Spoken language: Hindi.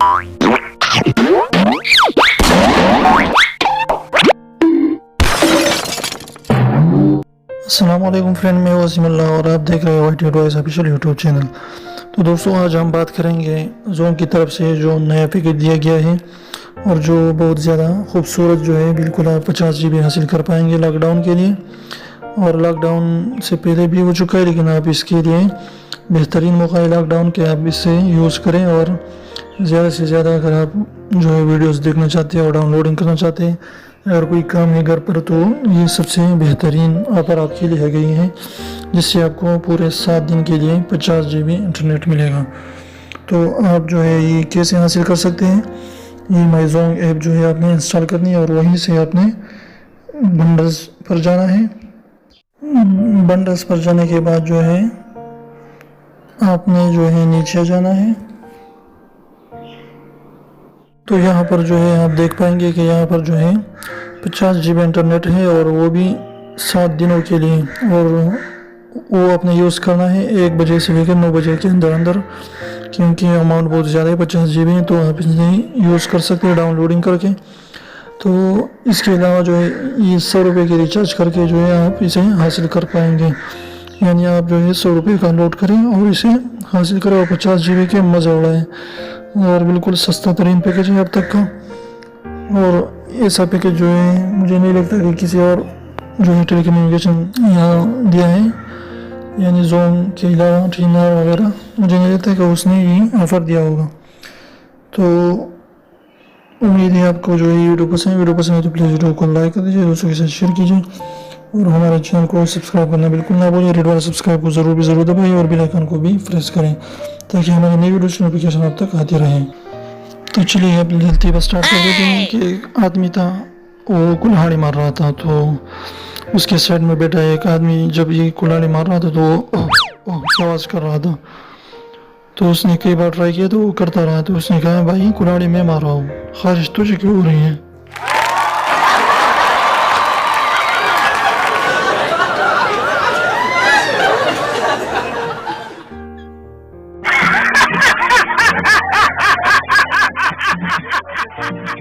अस्सलाम वालेकुम फ्रेंड, मैं वसीमुल्लाह और आप देख रहे हो वाइटी टॉयज ऑफिशियल यूट्यूब चैनल। तो दोस्तों, आज हम बात करेंगे जोन की तरफ से जो नया पैकेज दिया गया है और जो बहुत ज़्यादा खूबसूरत जो है, बिल्कुल आप 50 GB हासिल कर पाएंगे लॉकडाउन के लिए। और लॉकडाउन से पहले भी हो चुका है, लेकिन आप इसके लिए बेहतरीन मौका है लॉकडाउन के, आप इससे यूज़ करें। और ज़्यादा से ज़्यादा अगर आप जो है वीडियोस देखना चाहते हैं और डाउनलोडिंग करना चाहते हैं, अगर कोई काम है घर पर, तो ये सबसे बेहतरीन ऑफर आपके लिए है गई है, जिससे आपको पूरे 7 दिन के लिए 50 GB इंटरनेट मिलेगा। तो आप जो है ये कैसे हासिल कर सकते हैं, ये माईजोंग ऐप जो है आपने इंस्टॉल करनी है और वहीं से आपने बंडल्स पर जाना है। बंडल्स पर जाने के बाद जो है आपने जो है नीचे जाना है। तो यहाँ पर जो है आप देख पाएंगे कि यहाँ पर जो है 50 GB इंटरनेट है और वो भी 7 दिनों के लिए, और वो आपने यूज़ करना है 1 बजे से लेकर 9 बजे के अंदर अंदर, क्योंकि अमाउंट बहुत ज़्यादा है, 50 GB है, तो आप इसे यूज़ कर सकते हैं डाउनलोडिंग करके। तो इसके अलावा जो है ये 100 रुपये की रिचार्ज करके जो है आप इसे हासिल कर पाएंगे। यानी आप जो है 100 रुपये का लोड करें और इसे हासिल करें और 50 GB के मज़ा उड़ाएँ। और बिल्कुल सस्ता तरीन पैकेज है अब तक का, और ऐसा पैकेज जो है मुझे नहीं लगता कि किसी और जो है टेलीकम्युनिकेशन यहाँ दिया है, यानी जोन के अलावा टीना वगैरह, मुझे नहीं लगता कि उसने ये ऑफ़र दिया होगा। तो उम्मीद है आपको जो है वीडियो पसंद है तो प्लीज़ वीडियो को लाइक कर दीजिए, दोस्तों के साथ शेयर कीजिए और हमारे चैनल को सब्सक्राइब करना बिल्कुल ना भूलिए। रेड वाला सब्सक्राइब को ज़रूर दबाइए और बेल आइकन को भी प्रेस करें, ताकि हमारे नई वीडियो की नोटिफिकेशन आप तक आती रहे। तो चलिए अब जल्दी बस स्टार्ट कर देते हैं। कि एक आदमी था, वो कुल्हाड़ी मार रहा था, तो उसके साइड में बैठा एक आदमी जब ये कुल्हाड़ी मार रहा था तो वो आवाज़ कर रहा था। तो उसने कई बार ट्राई किया तो वो करता रहा, तो उसने कहा भाई कुल्हाड़ी मैं मार रहा हूँ, ख़ारिश तुझे क्यों हो रही है। Ha ha ha ha!